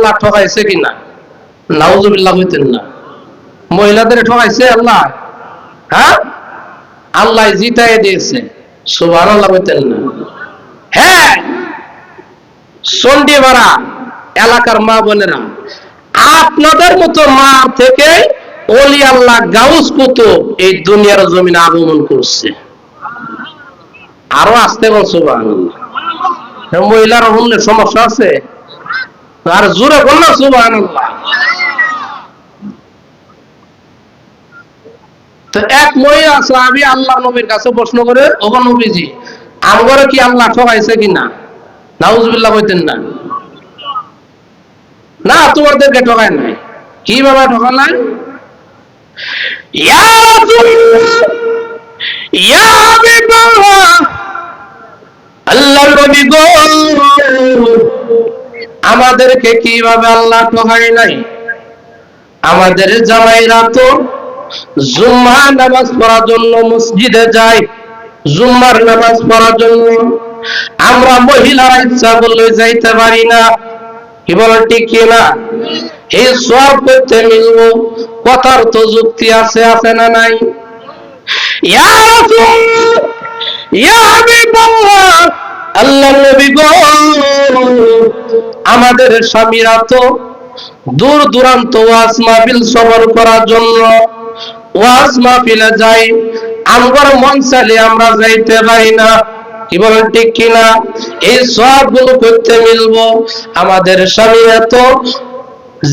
আল্লাহ ঠকাইছে কিনা? নাউজুবিল্লাহ হইতেন না। মহিলাদের ঠকাইছে আল্লাহ? হ্যাঁ, আল্লাহ জিতাই দিয়েছে। সুবহানাল্লাহ হইতেন না। হ্যাঁ, চন্ডিপাড়া এলাকার মা বোনেরা, আপনাদের মতো মা থেকে ওলি আল্লাহ গাউস কুতুব এই দুনিয়ার জমিনে আগমন করছে। আরো আসতে বল সুবহানাল্লাহ। মহিলার হলে সমস্যা আছে? আর জোরে বল না সুবহানাল্লাহ। তো এক মহিলা সাহাবী আল্লাহ নবীর কাছে প্রশ্ন করে, ওগো নবীজি, আমগরে কি আল্লাহ ঠকাইছে কিনা? নাউজুবিল্লাহ কইতেন না। না, তোমাদেরকে ঠকায় নাই। কিভাবে ঠকায় নাই? ইয়া রাসূলুল্লাহ, ইয়া হাবিবাল্লাহ, আল্লাহর নবী গো, আমাদেরকে কিভাবে আল্লাহ ঠকায় নাই? আমাদের জামাইরা তো জুম্মা নামাজ পড়ার জন্য মসজিদে যায়, জুম্মার নামাজ পড়ার জন্য। আমরা মহিলারা ইচ্ছা করলে যাইতে পারি না। কি বলেন ঠিক কিনা? এই সব করতে মিলব, কথার তো যুক্তি আছে, আছে না নাই? ইয়া রাসূলুল্লাহ, ইয়া হাবিবাল্লাহ, আল্লাহর নবী গো, আমাদের স্বামীরা তো দূর দূরান্ত ওয়াজ মাহফিল সফর করার জন্য ওয়াজ মাহফিলে যায়, আমগর মন চাইলে আমরা যাইতে পারি না। কি বলেন ঠিক কিনা? এই সবগুলো করতে মিলবো, আমাদের স্বামীরা তো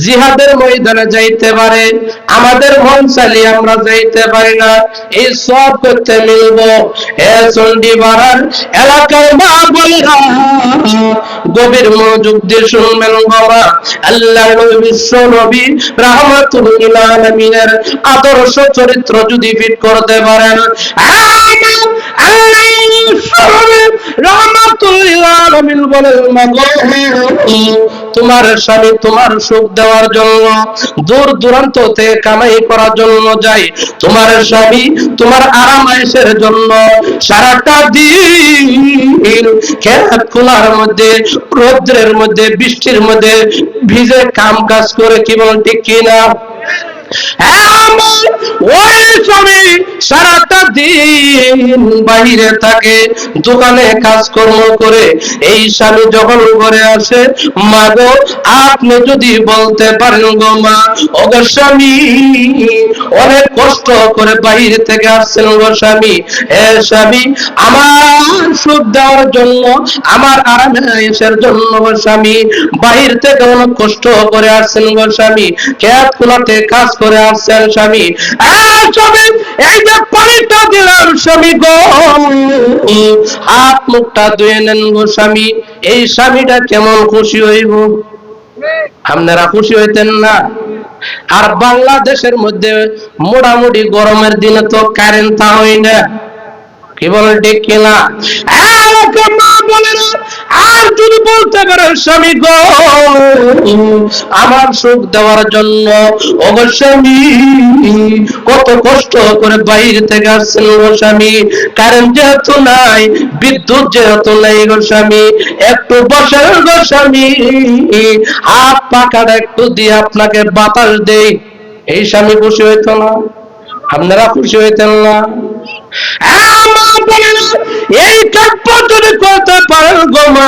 জিহাদের ময়দানে যাইতে পারে, আমাদের মন চাইলে আমরা যাইতে পারি না। এই সব করতে মিলবো। এ চন্ডিপাড়ার এলাকার মা বোনেরা, গভীর মনোযোগ দিয়ে শুনবেন বাবা। আল্লাহর নবী, বিশ্ব নবী রাহমাতুল লিল আলামিনের আদর্শ চরিত্র যদি ফিট করতে পারেন, আল্লাহ রাহমাতুল লিল আলামিন বলেন, মাগো, তোমার স্বামী তোমার সুখ দেওয়ার জন্য দূর দূরান্ত থেকে কামাই করার জন্য যায়। তোমার স্বামী তোমার আরাম আয়েশের জন্য সারাটা দিন খেত খোলার মধ্যে, রৌদ্রের মধ্যে, বৃষ্টির মধ্যে ভিজে কাম কাজ করে। কি বলেন ঠিক কিনা? ওই স্বামী সারাটা দিন বাহিরে থাকে, দোকানে কাজকর্ম করে। এই স্বামী যখন ঘরে আসে, মা গো, আপনি যদি বলতে পারেন গো মা, ও গো স্বামী, অনেক কষ্ট করে বাহির থেকে আসছেন গো স্বামী, এ স্বামী, আমার সুখ দেওয়ার জন্য, আমার আরামের জন্য গো স্বামী, বাহির থেকে অনেক কষ্ট করে আসছেন গো স্বামী, খেত খোলাতে কাজ করে আসছেন স্বামী, স্বামী, এই যে পানিটা দিলাম স্বামী গো, হাত মুখটা ধুয়ে নেন গো স্বামী। এই স্বামীটা কেমন খুশি হইব? আপনারা খুশি হইতেন না? আর বাংলাদেশের মধ্যে মোটামুটি গরমের দিনে তো কারেন্ট তা হয় না। কি বলেন ঠিক কিনা? আর যদি বলতে পারেন স্বামী গো, আমার সুখ দেওয়ার জন্য অবশ্যই কত কষ্ট করে বাইরে থেকে আসছেন গো স্বামী, কারেন্ট যেহেতু নাই, বিদ্যুৎ যেহেতু নাই গো স্বামী, একটু বসেন গো স্বামী, হাত পাখাটা একটু দিয়ে আপনাকে বাতাস দেই। এই স্বামী খুশি হইতো না? আপনারা খুশি হইতেন না? এই কাজ যদি করতে পারেন গো মা,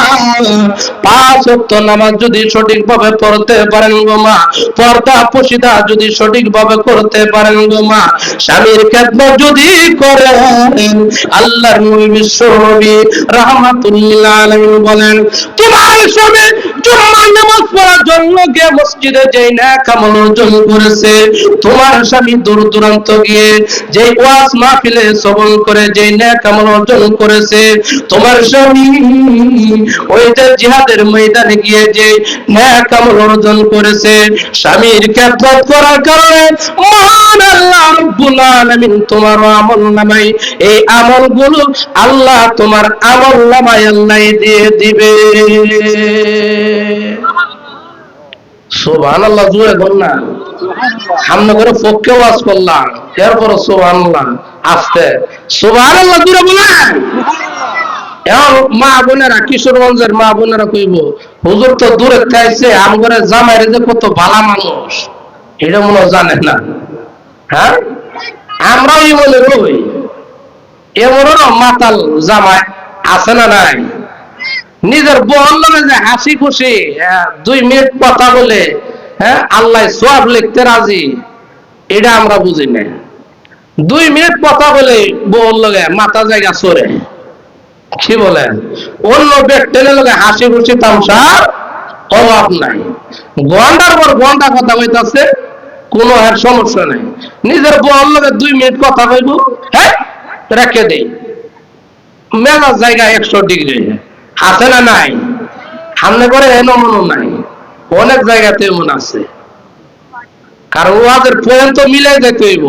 5 ওয়াক্ত নামাজ যদি সঠিকভাবে পড়তে পারেন গো মা, পর্দা পশিদা যদি সঠিকভাবে করতে পারেন গো মা, স্বামীর খেদমত যদি করেন, আল্লাহর নবী বিশ্ব নবী রাহমাতুল লিল আলামিন বলেন, তোমার স্বামী জুম্মার নামাজ পড়ার জন্য গিয়ে মসজিদে যেই নেক আমল অর্জন করেছে, তোমার স্বামী দূর দূরান্ত গিয়ে যে ওয়াজ মাহফিলে শ্রবণ করে যে নেক আমল অর্জন করেছে, তোমার স্বামী ওই যে জিহাদের ময়দানে গিয়ে যে নেক আমল অর্জন করেছে, স্বামীর খেদমত করার কারণে মহান আল্লাহ রাব্বুল আলামিন তোমার আমল নামায়, এই আমলগুলো আল্লাহ তোমার আমল নামায় আল্লাহ দিয়ে দিবে। সুবহানাল্লাহ, জোরে বল না। সামনে করে পক্ষে ওয়াজ করলাম, এরপর সুবহানাল্লাহ, আস্তে সুবহানাল্লাহ জোরে বলেন। এখন মা বোনেরা, কিশোরগঞ্জের মা বোনেরা কইব, হুজুর তো দূরে খাইছে, আমগরে জামাইরে যে কত ভালো মানুষ এটা মনে হয় জানেন না। হ্যাঁ, আমরাও ইমনের ওই এমনও মাতাল জামাই আছে না নাই? নিজের বল লগে যে হাসি খুশি 2 মিনিট কথা বলে আল্লাহ সওয়াব লিখতে রাজি, এটা আমরা বুঝি না। 2 মিনিট কথা বলে বল লগে মাথা জায়গা সরে, কি বলেন? অন্য ব্যক্তির লগে হাসি খুশি তামসার অভাব নাই, ঘন্টার পর ঘন্টা কথা কইতাছে, কোনো আর সমস্যা নাই। নিজের বল লগে 2 মিনিট কথা কইব, রেখে দেই, মেজাজ জায়গা 100 ডিগ্রি আছে না নাই? সামনে করে এমন নাই, অনেক জায়গাতে এমন আছে। কারণ ওয়াজের পয়েন্ট তো মিলাই যাইতে হইব।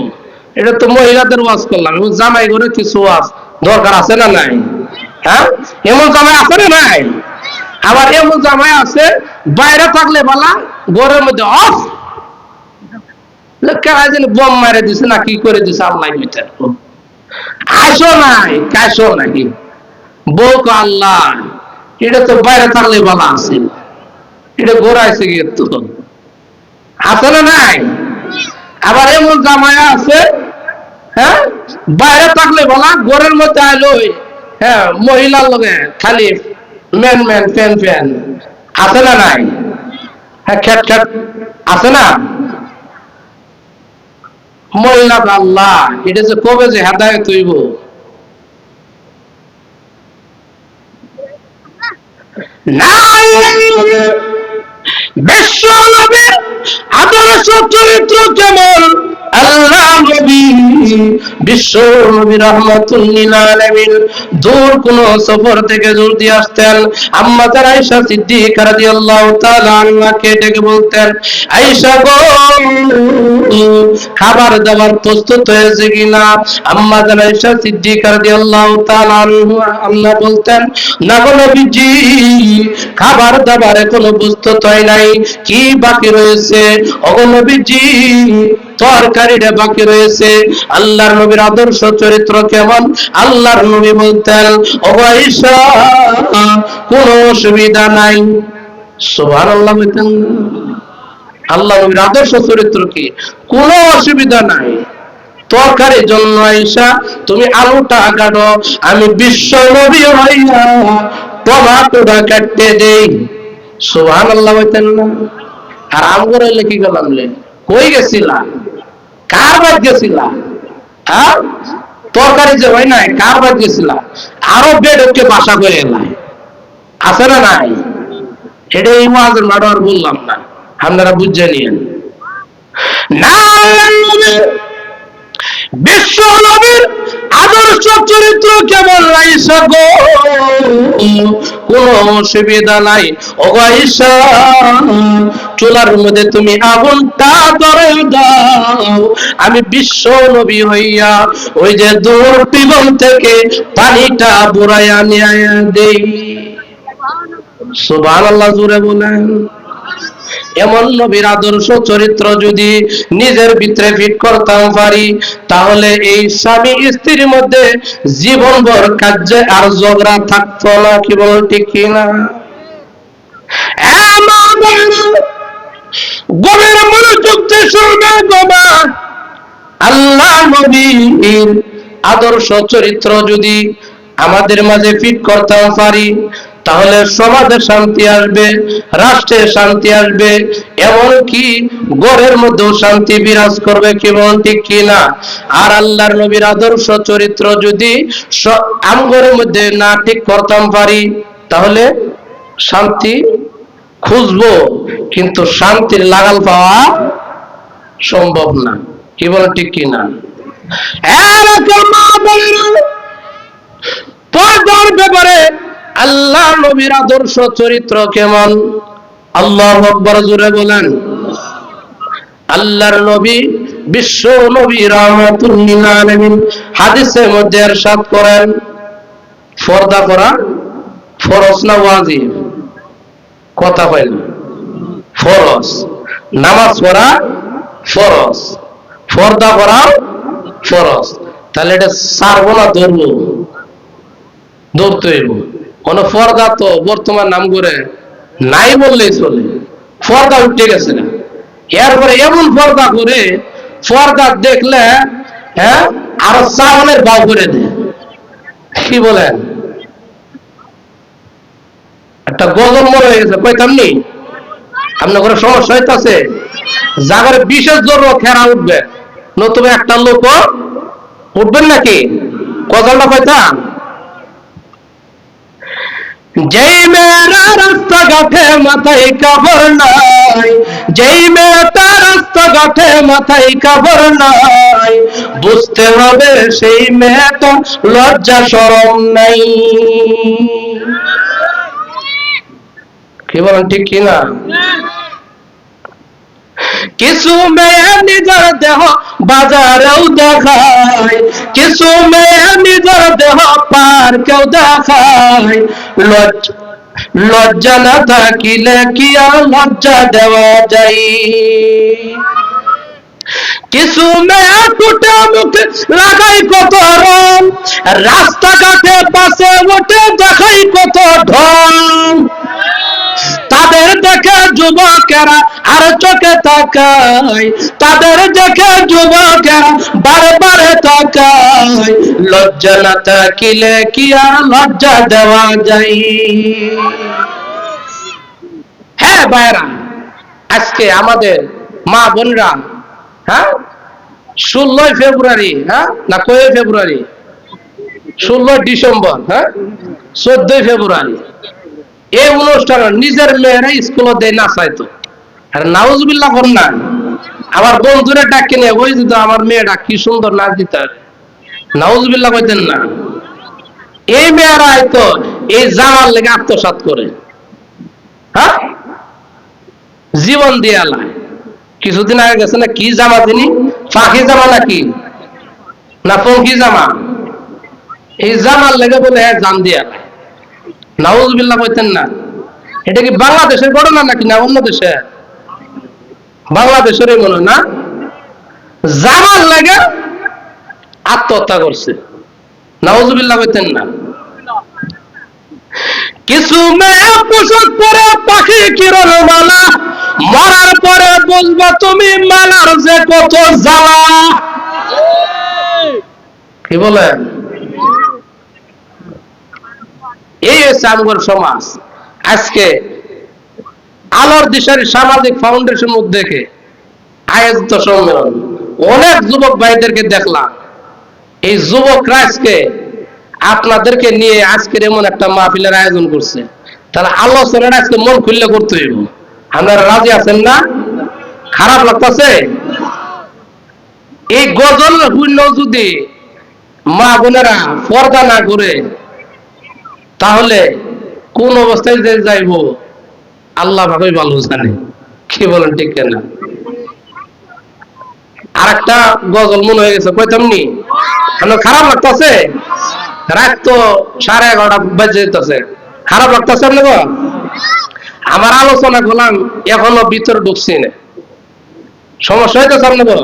এটা তো মহিলাদের ওয়াজ করলাম, জামাই ঘরে কিছু ওয়াজ দরকার আছে না নাই? হ্যাঁ, এমন জামাই আছে না নাই? আবার এমন জামাই আছে বাইরে থাকলে বলা ঘরের মধ্যে অফ বম মারে দিছে না কি করে দিছে আল্লাহ বিচার। আসো নাই কাশো নাকি বউ আল্লাহ, এটা তো বাইরে থাকলে বলা আছে, এটা ঘোরাইছে গিয়ে তো আছে না নাই? আবার এমন জামাই আছে বাইরে থাকলে বলা ঘরের মধ্যে আইলো মহিলার লগে খালি ম্যান ম্যান ফ্যান ফ্যান আছে না নাই? খেট খেট আছে না? মহিলা আল্লাহ, এটা যে কবে যে হেদায়েত হইব। বিশ্ব নবীর আদর্শ চরিত্র কেমন? আল্লাহ নবী বিশ্ব নবী রাহমাতুল লিল আলামিন দূর কোন সফর থেকে জলদি আসতেন, আম্মা জান আয়েশা সিদ্দিকা রাদিয়াল্লাহু তাআলা আনহাকে ডেকে বলতেন, আয়েশা গো খাবার দাবার প্রস্তুত হয়েছে কিনা? আম্মা জান আয়েশা সিদ্দিকা রাদিয়াল্লাহু তাআলা আনহা বলতেন, না গো নবীজি খাবার দাবার এখনো প্রস্তুত হয় নাই, কি বাকি রয়েছে? ওগো নবীজি তরকারিটা বাকি রয়েছে। আল্লাহর নবীর আদর্শ চরিত্র কেমন? আল্লাহর নবী বলতেন, ওগো আয়েশা কোনো অসুবিধা নাই। সুবহানাল্লাহ বলতেন। আল্লাহর নবীর আদর্শ চরিত্র কি? কোনো অসুবিধা নাই। তরকারির জন্য আয়েশা তুমি আলুটা কাটো, আমি বিশ্ব নবী হইয়া টমাটোটা কাটতে দেই। সুবহানাল্লাহ বলতেন না? আর আমগর হইলে কি করলাম? কই গেছিলা? কার বাদ গেছিলা? তরকারি যে হয় নাই, কার বাদ গেছিলা? আরো বেডকে বাসা করে এলাই আছে না নাই? এটা এই ওয়াজের মাঠে আর বললাম না, আপনারা বুঝে নিয়েন। না বিশ্ব নবীর আদর্শ চরিত্র কেমন? আয়েশা গো কোনো অসুবিধা নাই। ও আয়েশা চুলার মধ্যে তুমি আগুনটা ধরে দাও, আমি বিশ্ব নবী হইয়া ওই যে দূর পিবন থেকে পানিটা বুড়াইয়া নিয়ে দেই। সুবহানাল্লাহ জোরে বলেন। এমন নবীর আদর্শ চরিত্র যদি নিজের ভিতরে ফিট করতে পারি, তাহলে এই স্বামী স্ত্রীর মধ্যে জীবনভর কাজে আর ঝগড়া থাকতো না। কি বল ঠিক কিনা? গভীর মনোযোগ দিয়ে শুনবে গোমা, আল্লাহ নবীর আদর্শ চরিত্র যদি আমাদের মাঝে ফিট করতে পারি, তাহলে সমাজে শান্তি আসবে, রাষ্ট্রে শান্তি আসবে, এমনকি ঘরের মধ্যেও শান্তি বিরাজ করবে। কি বল ঠিক কিনা? আর আল্লাহর নবীর আদর্শ চরিত্র যদি আমগরের মধ্যে না ঠিক করতাম পারি, তাহলে শান্তি খুঁজবো কিন্তু শান্তির লাগাল পাওয়া সম্ভব না। কি বল ঠিক কিনা? পর্দার ব্যাপারে আল্লাহ নবীর আদর্শ চরিত্র কেমন? আল্লাহু আকবার জোরে বলেন। আল্লাহর নবী বিশ্ব নবী রাহমাতুল লিল আলামিন হাদিসের মধ্যে ইরশাদ করেন, পর্দা করা ফরজ না ওয়াজিব? কথা কইল ফরজ। নামাজ পড়া ফরজ, পর্দা করা ফরজ। তাহলে এটা ছাড়বো না ধরবো? ধরতে হইব। কোন পর্দা তো বর্তমান নাম করে নাই বললেই চলে, পর্দা উঠে গেছে না। এরপরে এমন পর্দা করে, পর্দা দেখলে হ্যাঁ আরো চাওয়ালের ভাও করে দেয়। কি বলেন? একটা গজল মনে হয়ে গেছে, কইতাম নি আপনার ঘরে সমস্যা হইতেছে, জাগার বিশেষ জরুরত খেরা উঠবে, নতুবা একটা লোক উঠবেন নাকি? গজলটা কইতাম, যেই মেয়েরা রাস্তাঘাটে মাথায় কাপড় নাই, যেই মেয়েটা রাস্তাঘাটে মাথায় কাপড় নাই, বুঝতে হবে সেই মেয়েটা লজ্জা শরম নাই। কি বলেন ঠিক কিনা? কিছু মেয়ে নিজের দেহ বাজারেও দেখায়, কিছু মেয়ে নিজের দেহ পার্কেও দেখায়, লজ্জা না থাকিলে কি আর লজ্জা দেওয়া যায়? কিছু মেয়ে টুটে মুখে লাগাই কত রং, রাস্তাঘাটে পাশে উঠে দেখাই কত ঢং, তাদের দেখে যুবকেরা আর চোখে তাকায়, তাদের দেখে যুবকেরা বারে বারে তাকায়, লজ্জা না থাকিলে কি আর লজ্জা দেওয়া যায়? হ্যাঁ ভাইরা, আজকে আমাদের মা বোনরা, হ্যাঁ 16 ফেব্রুয়ারি, হ্যাঁ না কয় ফেব্রুয়ারি, 16 ডিসেম্বর, হ্যাঁ 14 ফেব্রুয়ারি এই অনুষ্ঠান নিজের মেয়েরা স্কুলে দেয় নাচাইতো। আর নাউজুবিল্লাহ কর না, আমার বন্ধুরা ডাকে নিয়ে ওই দিত আমার মেয়েটা কি সুন্দর নাচ দিতে, নাউজুবিল্লাহ কইতেন না। এই মেয়েরা হয়তো এই জামার লেগে আত্মসাৎ করে, হ্যাঁ জীবন দিয়ে আলায়। কিছুদিন আগে গেছে না কি জামা তিনি, ফাঁকি জামা নাকি না পঙ্কি জামা, এই জামার লেগে বলে হ্যাঁ জান দিয়ে আলায়। নাউজুবিল্লাহ কইতেন না। এটা কি বাংলাদেশের ঘটনা নাকি না অন্য দেশে? বাংলাদেশেরই মনে হয় না, জামার লাগে আত্মহত্যা করছে। নাউজুবিল্লাহ কইতেন না। কিছু মেয়ে পোশাক পরে পাখি কিরণ মালা, মরার পরে বলবা তুমি মালার যে কত জ্বালা। কি বলেন? এই হচ্ছে আমগর সমাজ। আজকে আলোর দিশার সামাজিক ফাউন্ডেশন উদ্যোগে আয়োজিত সম্মেলন, অনেক যুবক ভাইদেরকে দেখলাম। এই যুবকরা আজকে আপনাদেরকে নিয়ে আজকের এমন একটা মাহফিলের আয়োজন করছে, তাহলে আলোচনাটা আজকে মন খুললে করতে হইব। আপনারা রাজি আছেন না? খারাপ লাগতেছে? এই গজল শূন্য যদি মা বোনেরা পর্দা না করে, তাহলে কোন অবস্থায় যে যাইব আল্লাহ ভাবে ভালো জানে। কি বলেন ঠিক না? আর একটা গজল মনে হয়ে গেছে, কইতাম নি? খারাপ লাগতেছে? রাত তো 11:30 বাজে যেতেছে, খারাপ লাগতেছে আপনাকে? আমার আলোচনা করলাম এখনো ভিতরে ঢুকছি না, সমস্যা হইতেছে আপনাকে?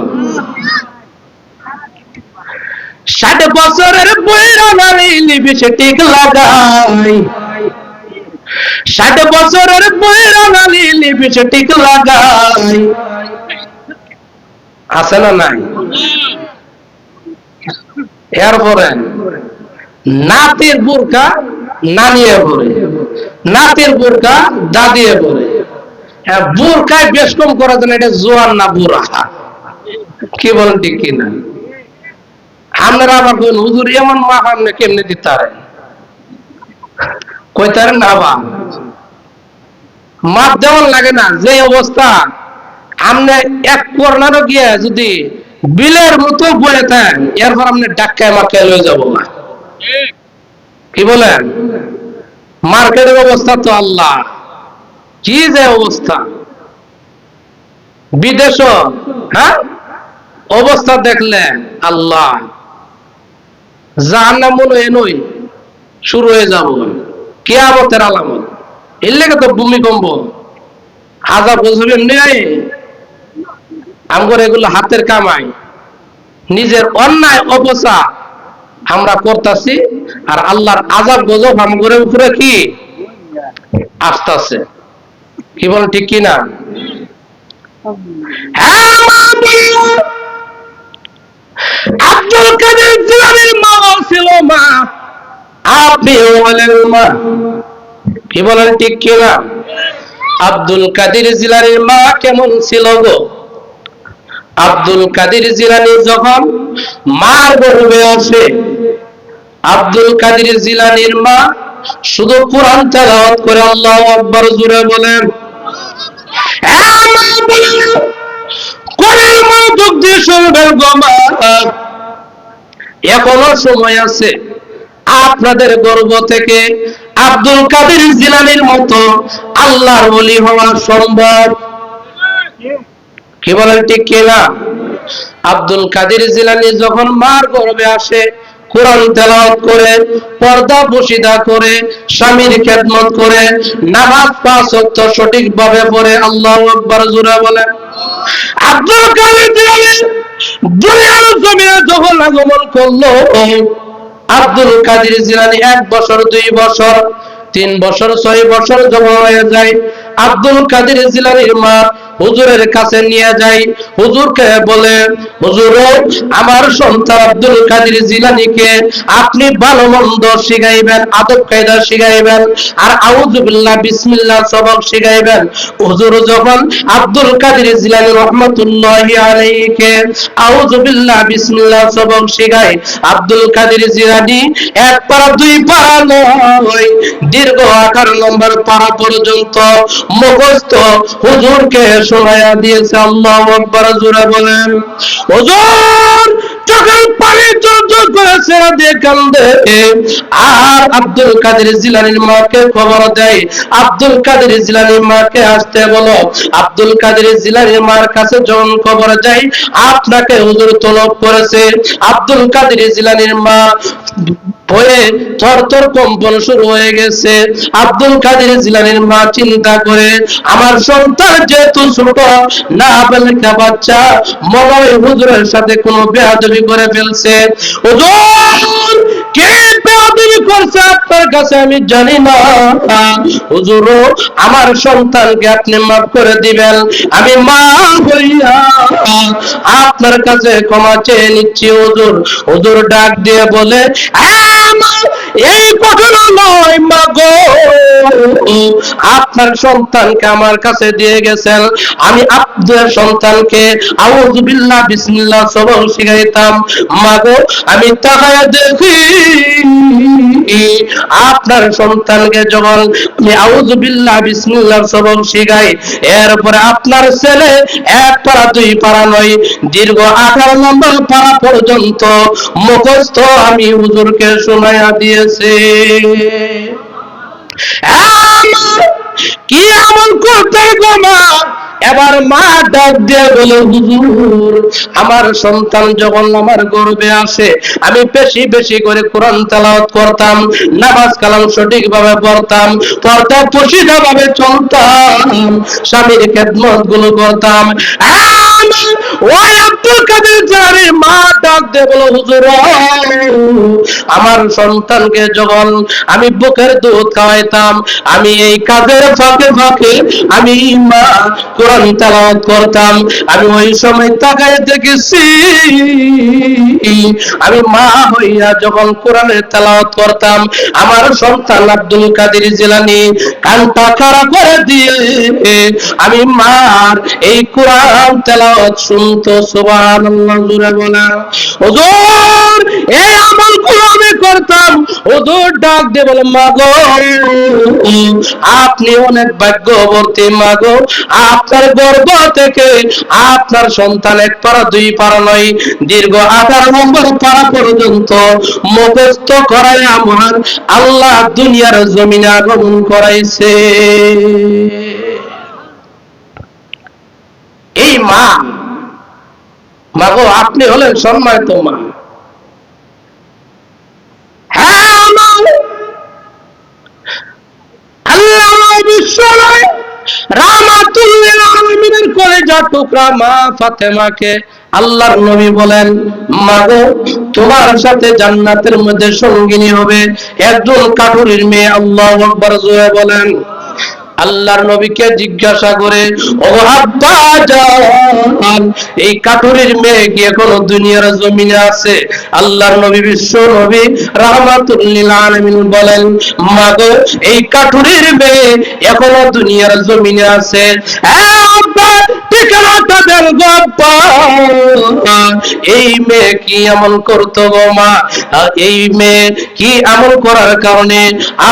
60 বছরের বইরা নারী লিপস্টিক লাগাই, 60 বছরের বইরা নারী লিপস্টিক লাগাই, আছে না নাই? এরপরে নাতির বোরকা নানিয়ে পরে, নাতির বোরকা দাদিয়ে পরে, বোরকায় বেশ কম করার জন্য এটা জোয়ান না বুড়া। কি বলেন ঠিক কিনা? আপনারা আবার বলেন হুজুর এমন মা আপনি কেমনে দিতারেন? কইতারেন না বা মাপ দেওয়ার লাগে না। যে অবস্থা আপনি এক কর্নারও গিয়ে যদি বিলের মতো বয়ে থাকেন, এরপর আপনি ডাক্কায় মার্কায় লয়ে যাব না। কি বলেন? মার্কেটের অবস্থা তো আল্লাহ, কি যে অবস্থা। বিদেশ, হ্যাঁ অবস্থা দেখলে আল্লাহ, জাহান্নাম মনে হয় শুরু হয়ে যাব, কিয়ামতের আলামত। এর লেগে তো ভূমিকম্প আযাব গজব এমনি আয়। আমগর এগুলো হাতের কামাই, নিজের অন্যায় অপচা আমরা করতেছি, আর আল্লাহর আযাব গজব আমাদের উপরে কি আসতেছে। কি বল ঠিক কি না? হ্যাঁ মা বলল, আব্দুল কাদের জিলানীর মা ছিল মা, আপনি বলেন মা। কি বলেন ঠিক কি না? আব্দুল কাদের জিলানীর মা কেমন ছিল গো? আব্দুল কাদের জিলানী যখন মার গর্ভে আসে, আব্দুল কাদের জিলানীর মা শুধু কোরআন তেলাওয়াত করে আল্লাহু আকবার জোরে বলেন। কোরআন মনোযোগ দিয়ে শুনবেন গো মা, এখনো সময় আছে। আপনাদের গর্ভ থেকে আব্দুল কাদের জিলানীর মতো আল্লাহর ওলি হওয়া সম্ভব। কি বলেন ঠিক কি না? আব্দুল কাদের জিলানী যখন মার গর্ভে আসে, কোরআন তেলাওয়াত করে, পর্দা বসিদা করে, স্বামীর খেদমত করে, নামাজ ৫ ওয়াক্ত সঠিকভাবে পড়ে আল্লাহু আকবার জোরে বলেন। আব্দুল কাদের জিলানী দুনিয়ার জমিনে যখন আগমন করলো, আব্দুল কাদের জিলানী ১ বছর, ২ বছর, ৩ বছর, ৬ বছর যখন হয়ে যায়, আব্দুল কাদের জিলানীর মা হুজুরের কাছে নিয়ে যায়। হুজুরকে বলে, হুজুর আমার সন্তান আব্দুল কাদের জিলানীকে আপনি ভালো মন্দ শিখাইবেন, আদব কায়দা শিখাইবেন, আর আউযুবিল্লাহ বিসমিল্লাহ সবক শিখাইবেন। হুজুর যখন আব্দুল কাদের জিলানী রহমাতুল্লাহি আলাইহিকে আউযুবিল্লাহ বিসমিল্লাহ সবক শিখায়, আব্দুল কাদের জিলানী ১ পারা ২ পারা নয়, দীর্ঘ ১৮ নম্বর পারা পর্যন্ত মুখস্থ হুজুরকে শোনায়া দিয়েছে। আল্লাহু আকবার জোরে বলেন। হুজুর চোখের পানি জোর করে ছেড়ে দিয়ে কান্দে, আর আব্দুল কাদের জিলানীর মাকে খবর দেয়, আব্দুল কাদের জিলানীর মাকে আসতে বলো। আব্দুল কাদের জিলানীর মার কাছে যখন খবর যায় আপনাকে হুজুর তলব করেছে, আব্দুল কাদের জিলানীর মা ভয়ে থরথর কম্পন শুরু হয়ে গেছে। আব্দুল কাদের জিলানীর মা চিন্তা করে, আমার সন্তান যেহেতু ছোট না বালিকা বাচ্চা, মনে হয় হুজুরের সাথে কোনো বেয়াদবি করে ফেলছে। হুজুর কে বেয়াদবি করছে আপনার কাছে আমি জানি না, হুজুর আমার সন্তানকে আপনি মাফ করে দিবেন, আমি মা হইয়া আপনার কাছে ক্ষমা চেয়ে নিচ্ছি হুজুর। হুজুর ডাক দিয়ে বলে, এই ঘটনা নয় মা গো, আপনার সন্তানকে আমার কাছে দিয়ে গেছেন, আমি আপনার সন্তানকে আউযুবিল্লাহ বিসমিল্লাহ সবক শিখাইতাম। মা গো আমি তাকায়া দেখি আপনার সন্তানকে যখন আমি আউযুবিল্লাহ বিসমিল্লাহ সবক শিখাই, এরপরে আপনার ছেলে ১ পারা ২ পারা নয়, দীর্ঘ ১৮ নম্বর পারা পর্যন্ত মুখস্থ আমি হুজুরকে শোনায়া দিয়েছে। কি আমল করতে গো মা? এবার মা ডাক দিয়ে বলে, হুজুর আমার সন্তান যখন আমার গর্ভে আসে আমি বেশি বেশি করে কোরআন তেলাওয়াত করতাম, নামাজ কালাম সঠিকভাবে পড়তাম, পর্দা পশিদা ভাবে চলতাম, স্বামীর খেদমত গুলো করতাম। ওই আব্দুল কাদের জিলানীর মা ডাক দিয়ে বলে, হুজুর আমার সন্তানকে যখন আমি বুকের দুধ খাওয়াইতাম, আমি এই কাজের ফাঁকে ফাঁকে আমি মা কোরআন তেলাওয়াত করতাম, আমি ওই সময় তাকায় দেখেছি আমি মা হইয়া যখন কোরআনের তেলাওয়াত করতাম, আমার সন্তান আব্দুল কাদের জিলানী কানটা খাড়া করে দিয়ে আমি মার এই কোরআন তেলাওয়াত শুনতো। সুবহানাল্লাহ জোরে বলা। হুজুর এই আমলগুলো আমি করতাম। হুজুর ডাক দিয়ে বলে, মা গো আপনি অনেক ভাগ্যবতী মা গো, আপনার গর্ভ থেকে আপনার সন্তান ১ পারা ২ পারা নয়, দীর্ঘ ১৮ নম্বর পারা পর্যন্ত মুখস্থ করায় আমার আল্লাহ দুনিয়ার জমিনে আগমন করাইছে। এই মা, মা গো আপনি হলেন সম্মানিত মা। হ্যাঁ আল্লাহ বিশ্বনবী রাহমাতুল লিল আলামিনের কলেজা টুকরা মা ফাতেমাকে আল্লাহর নবী বলেন, মাগো তোমার সাথে জান্নাতের মধ্যে সঙ্গিনী হবে একজন কাঠুরির মেয়ে। আল্লাহু আকবার, জোরে বলেন। আল্লাহর নবীকে জিজ্ঞাসা করে, ও আব্বা জান, এই কাঠুরির মেয়ে কি এখনো দুনিয়ার জমিনে আছে? আল্লাহর নবী বিশ্ব নবী রাহমাতুল লিল আলামিন বলেন, মাগো এই কাঠুরির মেয়ে এখনো দুনিয়ার জমিনে আছে। আব্বা ঠিকানাটা দেন গো আব্বা। এই মেয়ে কি এমন করতো গো মা? এই মেয়ে কি এমন করার কারণে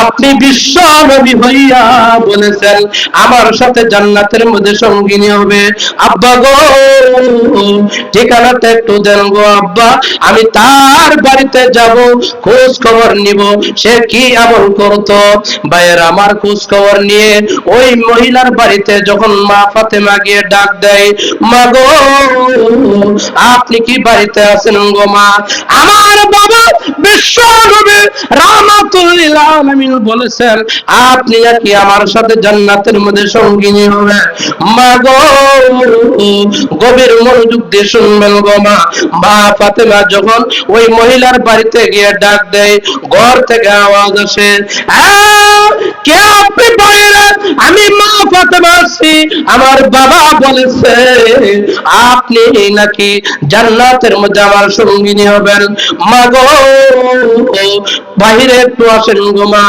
আপনি বিশ্ব নবী হইয়া বলেছেন আমার সাথে জান্নাতের মধ্যে সঙ্গিনী হবে? আব্বা গো ঠিকানাটা একটু দেন গো আব্বা, আমি তার বাড়িতে যাব, খোঁজ খবর নিব সে কি এমন করতো। ভাইয়ের আমার খোঁজ খবর নিয়ে ওই মহিলার বাড়িতে যখন মা ফাতেমা গিয়ে ডাক দেয়, মা গো আপনি কি বাড়িতে আছেন গো মা? আমার বাবা বিশ্ব নবী রাহমাতুল লিল আলামিন বলেছেন আপনি কি আমার সাথে জান্নাতের মধ্যে সঙ্গিনী হবে। মা গো গভীর মনোযোগ দিয়ে শুনবেন গো মা। মা ফাতেমা যখন ওই মহিলার বাড়িতে গিয়ে ডাক দেয়, ঘর থেকে আওয়াজ আসে, কে আপনি বাইরে? আমি মা ফাতেমা আছি, আমার বাবা বলেছে আপনি নাকি জান্নাতের মধ্যে আমার সঙ্গিনী হবেন। মা গো বাহিরে একটু আসেন গো মা,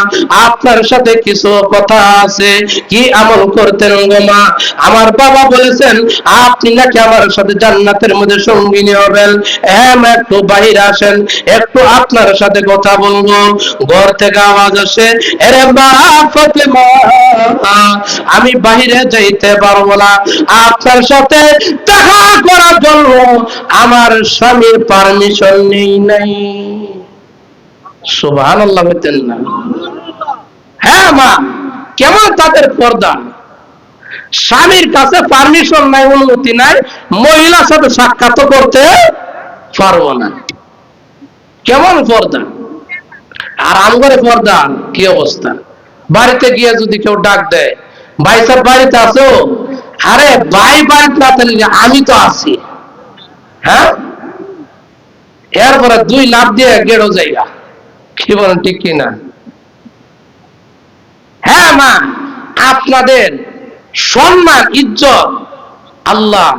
আপনার সাথে কিছু কথা আছে। কি আমল করতেন গো মা? আমার বাবা বলেছেন আপনি নাকি আমার সাথে জান্নাতের মধ্যে সঙ্গিনী হবেন। হ্যাঁ মা একটু বাহিরে আসেন, একটু আপনার সাথে কথা বলবো। ঘর থেকে আওয়াজ আসে, আরে মা ফাতেমা আমি বাহিরে যাইতে পারবো না, আপনার সাথে দেখা করার জন্য আমার স্বামীর পারমিশন নেই নাই। সুবহানাল্লাহ বলতেন না? হ্যাঁ মা, কেমন তাদের পর্দা, স্বামীর কাছে পারমিশন নাই, অনুমতি নাই, মহিলার সাথে সাক্ষাৎ করতে পারবো না। কেমন পর্দা! আর আমগরে পর্দা কি অবস্থা! বাড়িতে গিয়ে যদি কেউ ডাক দেয়, ভাই সাহেব বাড়িতে আছো? আরে ভাই বাড়িতে না থাকলে আমি তো আছি। হ্যাঁ, এরপরে দুই লাভ দিয়ে গেড়ো জায়গা। কি বলেন, ঠিক কিনা? হ্যাঁ মা, আপনাদের সম্মান ইজ্জত আল্লাহ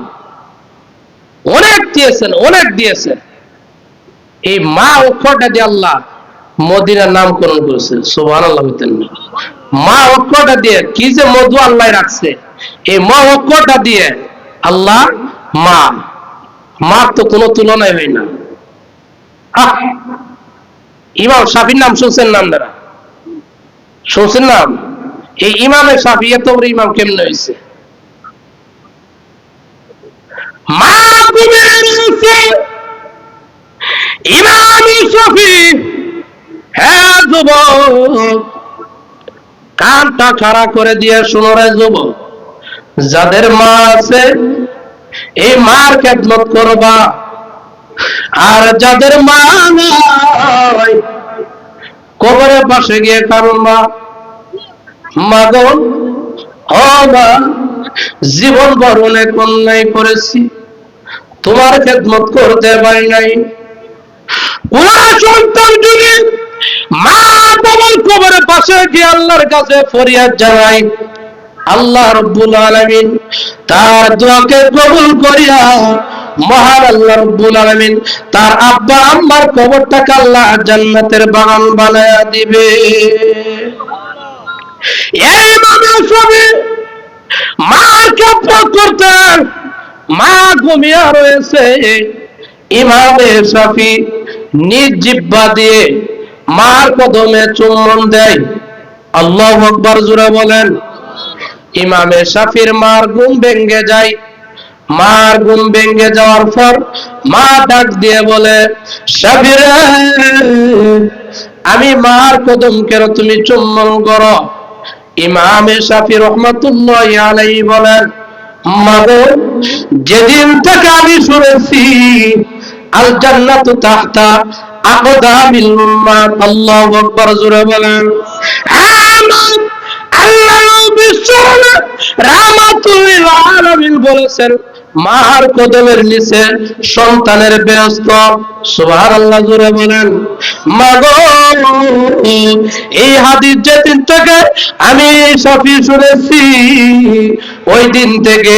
অনেক দিয়েছেন, অনেক দিয়েছেন। এই মা অক্ষরটা দিয়ে আল্লাহ মদিনার নামকরণ করেছে। সুবহানাল্লাহ বলতেন না? মা অক্ষরটা দিয়ে কি যে মধু আল্লাহ রাখছে। এই মা অক্ষরটা দিয়ে আল্লাহ মা, মার তো কোনো তুলনায় হয় না। ইমাম শাফির নাম শুনছেন? নাম দ্বারা শুনছেন নাম? এই ইমামে শাফি এত বড় ইমাম কেমনে হয়েছে? মা ইমাম শাফি। হ্যাঁ যুবক, কানটা খাড়া করে দিয়ে শুনো রে যুবক, যাদের মা আছে এই মার খেদমত করবা, আর যাদের মা নাই কবরের পাশে গিয়ে কাঁদবা। মা গো, ও মা, জীবন ভর অনেক অন্যায় করেছি, তোমার খেদমত করতে পারি নাই। কোন সন্তান যদি মা বাবার কবরের পাশে গিয়ে আল্লাহর কাছে ফরিয়াদ জানায়, আল্লাহ রাব্বুল আলামিন তার দোয়াকে কবুল করিয়া মহান আল্লাহ রাব্বুল আলামিন তার আব্বা আম্মার কবরটাকে আল্লাহ জান্নাতের বাগান বানায়া দিবে। এই মানুষ হবে মার খেদমত করতেন, মা ঘুমিয়ে রয়েছে, ইমামে শাফি নিজ জিহ্বা দিয়ে মার কদমে চুম্বন দেয়। আল্লাহু আকবার, জোরে বলেন। ইমামে শাফির মার ঘুম ভেঙে যায়। মার ঘুম ভেঙে যাওয়ার পর মা ডাক দিয়ে বলে, শাফি রে, আমি মার কদম কেন তুমি চুম্বন করো? ইমামে শাফি রহমাতুল্লাহি আলাইহি বলেন, মাগো, যেদিন থেকে আমি শুনেছি আল জান্নাতু তাহতা আকদামিল উম্মাত। আল্লাহু আকবার, জোরে বলেন। আল্লাহ বিশ্ব রামা রাহমাতুল লিল আলামিন বলেছেন মার কদমের নিচে সন্তানের ব্যস্ত। সুবহানাল্লাহ, জোরে বলেন। মাগো, এই হাদিস যেদিন থেকে আমি শাফি শুনেছি, ওই দিন থেকে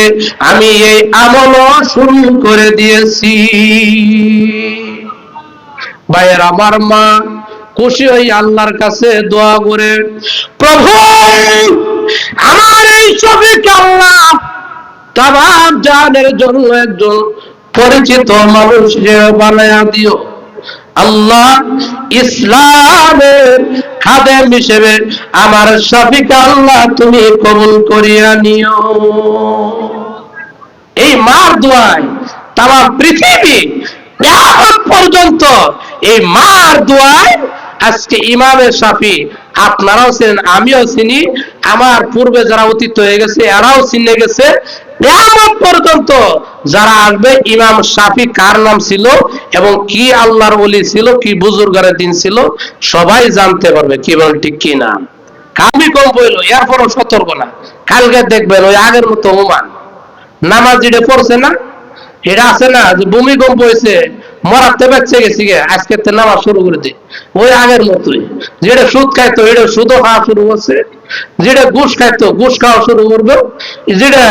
আমি এই আমল শুরু করে দিয়েছি। ভাইয়ের, আমার মা খুশি হই আল্লাহর কাছে দোয়া করে, প্রভু আমার এই শফিকে আল্লাহ তামাম জাহানের জন্য একজন পরিচিত মানুষ বানায়া দিও। আল্লাহ ইসলামের খাদেম হিসেবে আমার শফিকে আল্লাহ তুমি কবুল করিয়া নিও। এই মার দোয়ায় তামাম পৃথিবী কিয়ামত পর্যন্ত এই মার দোয়ায় আজকে ইমামে শাফি আপনারাও চিনেন, আমিও চিনি, আমার পূর্বে যারা অতীত হয়ে গেছে এরাও চিনে গেছে। কিয়ামত পর্যন্ত যারা আসবে ইমাম শাফি কার নাম ছিল এবং কি আল্লাহর ওলি ছিল, কি বুজুর্গারের দিন ছিল, সবাই জানতে পারবে। কি বল, ঠিক কি না? কামি কম বইল, এরপরও সতর্ক না। কালকে দেখবেন ওই আগের মতো হুমান নামাজ যেটা পড়ছে না, এটা আছে না যে ভূমিকম্প হয়েছে মরাতে বেঁচে গেছি গে, আজকে নামাজ শুরু করে দিই ওই আগের মতোই। যেটা সুদ খাইতো এটা সুদও খাওয়া শুরু করছে, যেটা ঘুষ খাইতো ঘুষ খাওয়া শুরু করবে, যেটা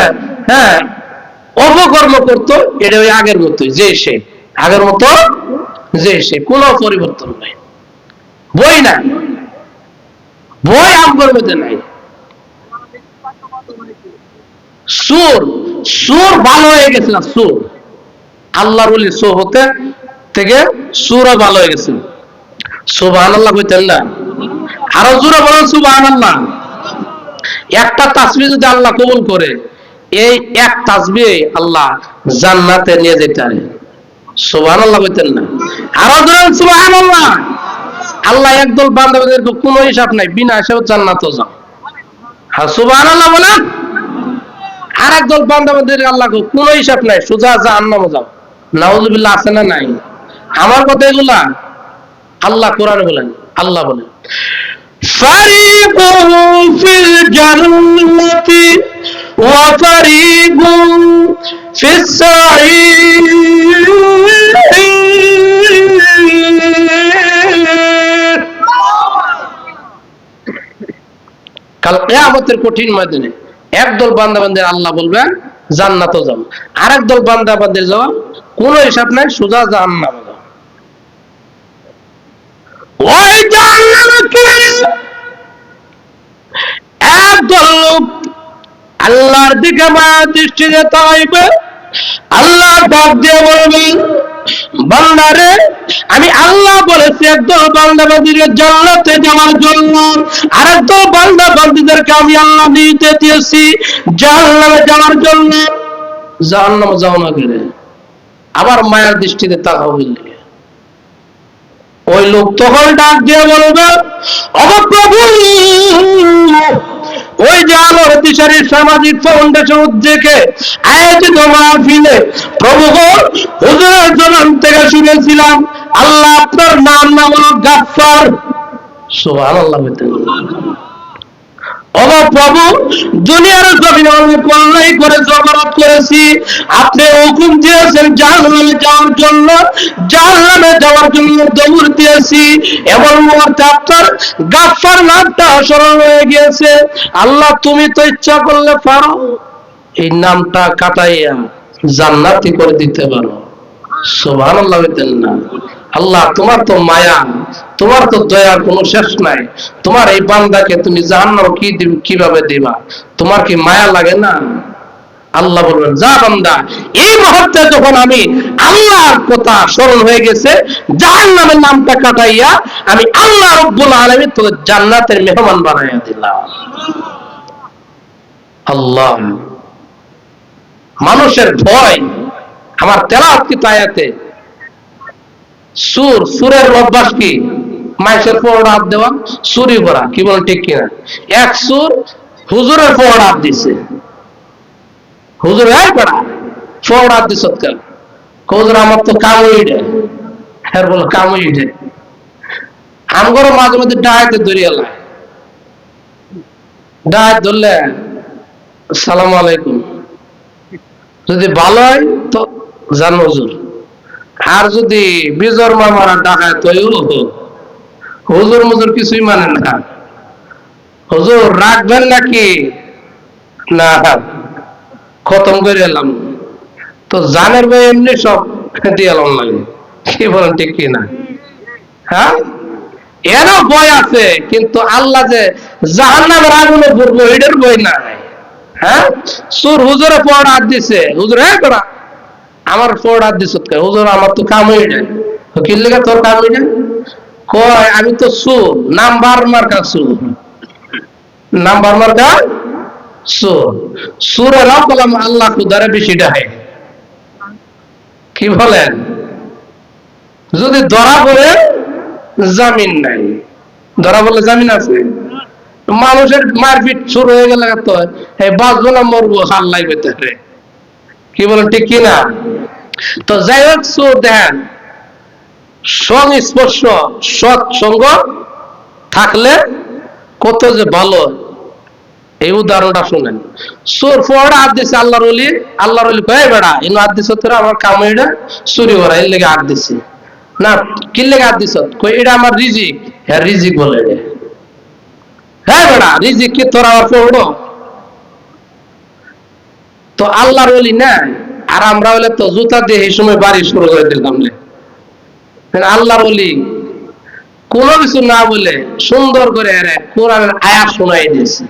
অপকর্ম করতো এটা ওই আগের মতোই, যে সে আগের মতো, যে সে, কোনো পরিবর্তন নাই। বই না, বই আমগর মধ্যে নাই। সুর, সুর ভালো হয়ে গেছে না, সুর আল্লাহর ওলি সো হতে থেকে সুরও ভালো হয়ে গেছে। সুবহানাল্লাহ কইতেন না? আরো জোরে বলেন সুবহানাল্লাহ। একটা তাসবিহ যদি আল্লাহ কবুল করে, এই এক তাসবিহ আল্লাহ জান্নাতে নিয়ে যেতে পারে। সুবহানাল্লাহ কইতেন না? আরো জোরে সুবহানাল্লাহ। আল্লাহ একদল বান্দাদের কোনো হিসাব নাই, বিনা হিসাবে জান্নাতে যাও। হ্যাঁ, সুবহানাল্লাহ বলেন। আর একদল বান্দাদের আল্লাহ কোনো হিসাব নাই, সোজা জাহান্নামে যাও। নাউযুবিল্লাহ, আছে না নাই? আমার কথা এগুলা আল্লাহ কোরআনে বলেন, আল্লাহ বলেন ফারিকুন ফিল জান্নাতি ওয়া ফারিকুন ফিস সাঈর। কাল কিয়ামতের কঠিন ময়দানে একদল বান্দাবান্দির আল্লাহ বলবেন জান্নাতে যাও, আরেক দল বান্দাবান্দির যাও কোনো হিসাব নাই, সোজা জাহান্নামে যাও। ওই জাহান্নামকে একদল লোক আল্লাহর দিকে মায়া দৃষ্টিতে তাকাইবে, আল্লাহ ডাক দিয়ে বলবেন বান্দারে আমি আল্লাহ বলেছি একদল বান্দাবান্দিকে জান্নাতে যাওয়ার জন্য, আরেকদল বান্দাবান্দিদেরকে আমি আল্লাহ নির্দেশ দিয়েছি জাহান্নামে যাওয়ার জন্য। জাহান্নামে যাও না কেন? আবার মায়ার দৃষ্টিতে তাকাও বললে ওই লোক তখন ডাক দিয়ে বলবে অবপ্রভু, ওই যে আলোর দিশারি সামাজিক ফাউন্ডেশন উদ্যোগে আয়োজিত মাহফিলে প্রভু হুজুরের জবান থেকে শুনেছিলাম আল্লাহ আপনার নাম হলো গাফফার। সুবহানাল্লাহ। প্রভু দুনিয়ার জমিনে অনেক অন্যায় করে জবরদস্ত করেছি, আপনি হুকুম দিয়েছেন জাহান্নামে যাওয়ার জন্য, জাহান্নামে যাওয়ার জন্য দৌড় দিয়েছি, এমন মুহূর্তে আপনার গাফফার নামটা স্মরণ হয়ে গিয়েছে। আল্লাহ তুমি তো ইচ্ছা করলে পারো এই নামটা কাটাইয়া জান্নাতি করে দিতে পারো। সুবহানাল্লাহ বলেন না? আল্লাহ তোমার তো মায়া, তোমার তো দয়ার কোনো শেষ নাই, তোমার এই বান্দাকে তুমি জাহান্নাম কিভাবে দিবা? তোমার কি মায়া লাগে না? আল্লাহ বলবেন যা বান্দা, এই মুহূর্তে যখন আমি আল্লাহর কথা স্মরণ হয়ে গেছে, জাহান্নামের নামটা কাটাইয়া আমি আল্লাহ রাব্বুল আলামিন তোকে জান্নাতের মেহমান বানাইয়া দিলাম। আল্লাহ, মানুষের ভয় আমার তেলাওয়াত কি আয়াতে সুর, সুরের অভ্যাস কি মাইসের পড়া হাত দেওয়া, সুরি করা, কি বল ঠিক কিনা? এক সুর হুজুরের পড়া হাত দিছে, হুজুর পড়া পড়া হাত দিস কেন? হুজুর আমার তো কামই দেয়, হ্যাঁ বলো কামই দেয়। আমগরও মাঝে মধ্যে ডাহাইতে ধরিয়ে লাই, ডাহাই ধরলে আসসালামু আলাইকুম। যদি ভালো হয় তো জান হুজুর, আর যদি বিজর মামারা ডাকায় তো হুজুর মুজুর কিছুই মানে না। হুজুর রাখবেন নাকি না খতম করে এলাম? তো জানের ভাই এমনি সব দিয়ে এলাম লাগে, কি বলেন ঠিক কি না? হ্যাঁ, এরও ভয় আছে, কিন্তু আল্লাহ যে জাহান্নামের আগুনে পড়বো এটার ভয় নাই। হ্যাঁ, সুর হুজুরে পড় হাত দিছে, হুজুর হ্যাঁ করা আমার পড় হাত দিছ, হুজুর আমার তো কাম হয়ে যায়। কি লেগে তোর কাম হয়ে যায়? কয় আমি তো সুর নাম্বার মার্কা সুর, নাম্বার মার্কা সুর। সুরেরাও বললাম আল্লাহ খুদারে বেশি ডাহে। কি বলেন? যদি ধরা পড়ে জামিন নাই, ধরা বলে জামিন আছে? মানুষের মারপিট শুরু হয়ে গেলে তো এই বাঁচবো না মরবো হাল্লাই ভেতরে, কি বলেন ঠিক কিনা? তো যাই হোক, সুর দেন সংস্পর্শ সৎসঙ্গ থাকলে কত যে ভালো, এই উদাহরণটা শুনেন। সুর ফোড়া হাত দিছে আল্লাহর ওলি, আল্লাহর ওলি কয়ে বেড়া ইনো হাত দিছ তোরা আমার কাম এটা চুরি করা, এর লেগে হাত দিছি না। কি লেগে হাত দিছ? কই এটা আমার রিজিক। হ্যাঁ রিজিক বলে রে, হ্যাঁ বেড়া রিজিক কি তোরা আমার পড়ো? তো আল্লাহর ওলি না, আর আমরা হলে তো জুতা দিয়ে এই সময় বাড়ি শুরু করে দিলাম। আল্লাহর ওলি কোনো কিছু না বলে সুন্দর করে কোরআনের আয়াত শোনাই দিয়েছে।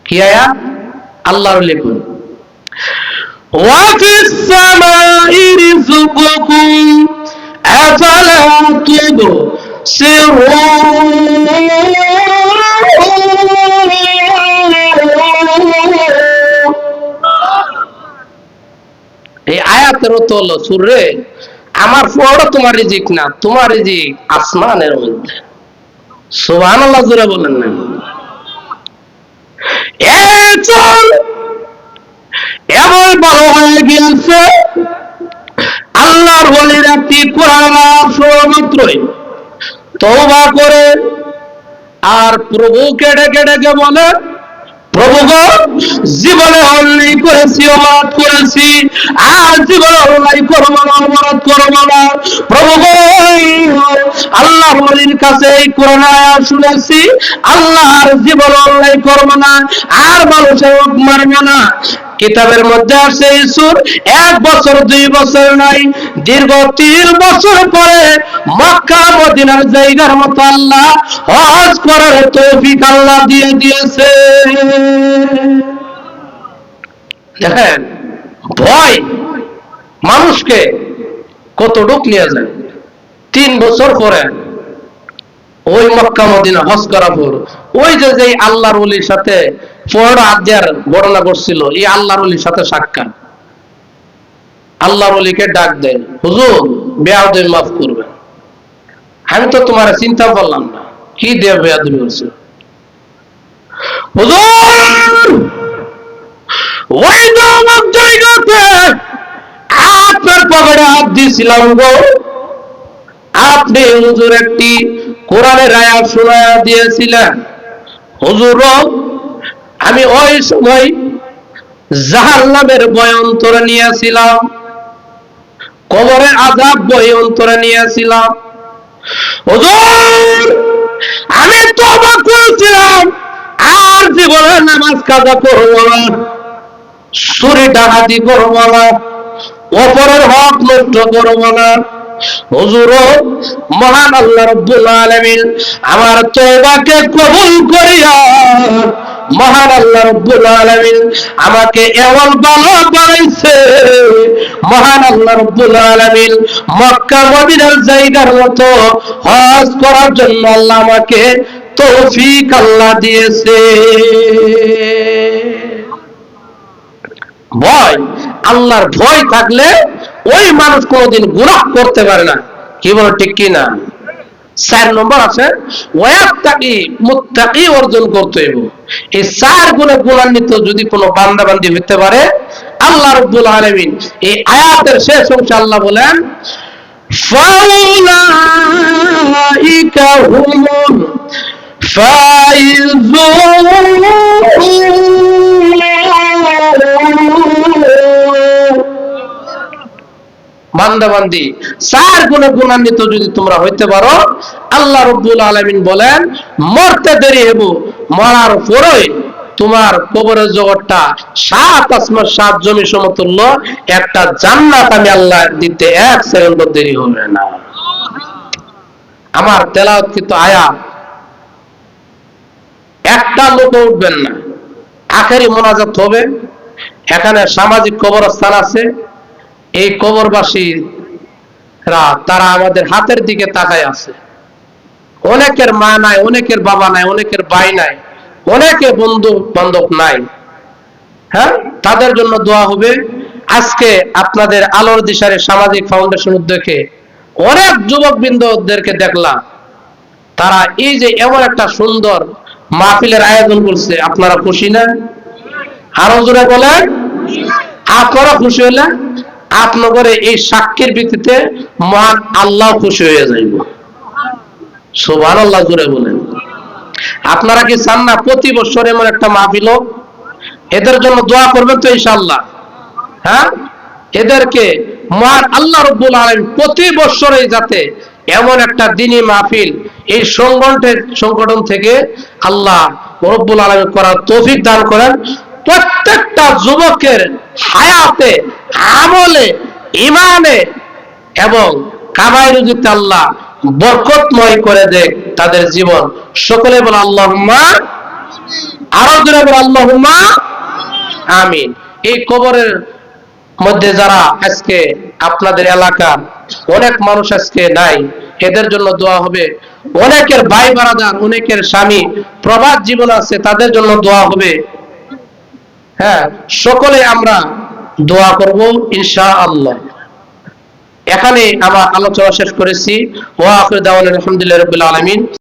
কি আয়াত? আল্লাহর ওলি কোন وفي السماء رزقكم أفلا تبصرون। এই আয়াতের অর্থ হলো সুরে আমার ফোড়া তোমার রিজিক না, তোমার রিজিক আসমানের মধ্যে। সুবহানাল্লাহ জোরে বলেন না? এমন বড় হয়ে গিয়েছে আল্লাহর ওলির একটি কোরআন শোনা মাত্রই তওবা করে আর প্রভুকে ডেকে ডেকে বলে, প্রভু গো জীবনে অন্যায় করেছি, অপরাধ করেছি, আর জীবনে অন্যায় করবো না, অপরাধ করবো না। প্রভু গো আল্লাহর ওলির কাছে এই কোরআন আয়াত শুনেছি, আল্লাহর জীবন অন্যায় করবো না, আর মানুষের হক মারবো না। কিতাবের মধ্যে আছে এই সূর 1 বছর 2 বছর নাই, দীর্ঘ 3 বছর পরে মক্কা মদিনার জায়গার মতো আল্লাহ হজ করার তৌফিক আল্লাহ দিয়ে দিয়েছে। দেখেন ভয় মানুষকে কত ডুক নিয়ে যায়। 3 বছর পরে ওই মক্কা মদিনা হজ করার পর ওই যে আল্লাহর ওলির সাথে ফোড়া হাত দেওয়ার ঘটনা ঘটছিল, এই আল্লাহর ওলির সাথে সাক্ষাৎ। আল্লাহর ওলিকে ডাক দেয়, হুজুর বেয়াদবি মাফ করবেন, আমি তো তোমার চিন্তা করলাম না। কি দিয়ে বেয়াদবি করছে? হুজুর ওই নামক জায়গাতে আপনার পকেটে হাত দিয়েছিলাম গো, আপনি হুজুর একটি কোরআনের আয়াত শোনায়া দিয়েছিলেন। হুজুর আমি ওই সময় জাহান্নামের ভয় অন্তরে নিয়েছিলাম, কবরের আযাব ভয় অন্তরে নিয়েছিলাম। হুজুর আমি তওবা করেছিলাম, আর জীবনে নামাজ কাজা করব না, চুরি ডাকাতি করব না, অপরের হক নষ্ট করব না। হুজুর মহান আল্লাহ রাব্বুল আলামিন আমার তওবাকে কবুল করিয়া মহান আল্লাহ রাব্বুল আলামিন আমাকে এমন ভালো বানাইছে, মহান আল্লাহ রাব্বুল আলামিন মক্কা মদিনার জায়গার মতো হজ করার জন্য আল্লাহ আমাকে তৌফিক আল্লাহ দিয়েছে। ভয়, আল্লাহর ভয় থাকলে ওই মানুষ কোনদিন গুনাহ করতে পারে না। কি বলো ঠিক কি না? 4 নম্বর আছে ওয়াত্তাকি, মুত্তাকি অর্জন করতে হবে। এই 4 গুণে গুণান্বিত যদি কোনো বান্দা বান্দি হতে পারে, আল্লাহ রাব্বুল আলামিন এই আয়াতের শেষ অংশে আল্লাহ বলেন ফাউলাইকা হুমুল ফাইজুন। বান্দাবান্দি 4 গুণে গুণান্বিত যদি তোমরা হইতে পারো, আল্লাহ রাব্বুল আলামিন বলেন মরতে দেরি হইব, মরার পরেই তোমার কবরের জগৎটা 7 আসমান 7 জমি সমতুল্য একটা জান্নাত আমি আল্লাহ দিতে 1 সেকেন্ড দেরি হবে না। আমার তেলাওয়াতকৃত আয়াত একটা লোক উঠবেন না, আখেরি মোনাজাত হবে। এখানে সামাজিক কবরস্থান আছে, এই কবরবাসীরা তারা আমাদের হাতের দিকে তাকায় আছে। অনেকের মা নাই, অনেকের বাবা নাই, অনেকের ভাই নাই, অনেকে বন্ধু বান্ধব নাই। হ্যাঁ, তাদের জন্য দোয়া হবে। আজকে আপনাদের আলোর দিশারে সামাজিক ফাউন্ডেশন উদ্যোগে অনেক যুবক বৃন্দদেরকে দেখলাম, তারা এই যে এমন একটা সুন্দর মাহফিলের আয়োজন করছে, আপনারা খুশি না? আরো জোরে বলেন। আপনারা খুশি হলে আপনাদের এই সাক্ষীর ভিত্তিতে মহান আল্লাহ খুশি হয়ে যাইব। সুবহানাল্লাহ জোরে বলেন। আপনারা কি চান না প্রতি বছর এমন একটা মাহফিল হোক? এদের জন্য দোয়া করবেন তো ইনশাআল্লাহ? হ্যাঁ, এদেরকে মহান আল্লাহ রাব্বুল আলামিন প্রতি বছরে যাতে এমন একটা দ্বীনি মাহফিল এই সংগঠন থেকে আল্লাহ রাব্বুল আলামিন করার তৌফিক দান করেন। প্রত্যেকটা যুবকের হায়াতে, আমলে, ঈমানে এবং কামাই রুজিতে আল্লাহ বরকতময় করে দেখ তাদের জীবন। সকলে বলে আল্লাহুম্মা, আরো জোরে বলে আল্লাহুম্মা আমিন। এই কবরের মধ্যে যারা আজকে আপনাদের এলাকার অনেক মানুষ আজকে নাই, এদের জন্য দোয়া হবে। অনেকের ভাই বারাদার, অনেকের স্বামী প্রবাস জীবন আছে, তাদের জন্য দোয়া হবে। হ্যাঁ, সকলে আমরা দোয়া করব ইনশাআল্লাহ। এখানে আমার আলোচনা শেষ করেছি। ওয়া আখিরু দাওয়ানা আলহামদুলিল্লাহি রাব্বিল আলামিন।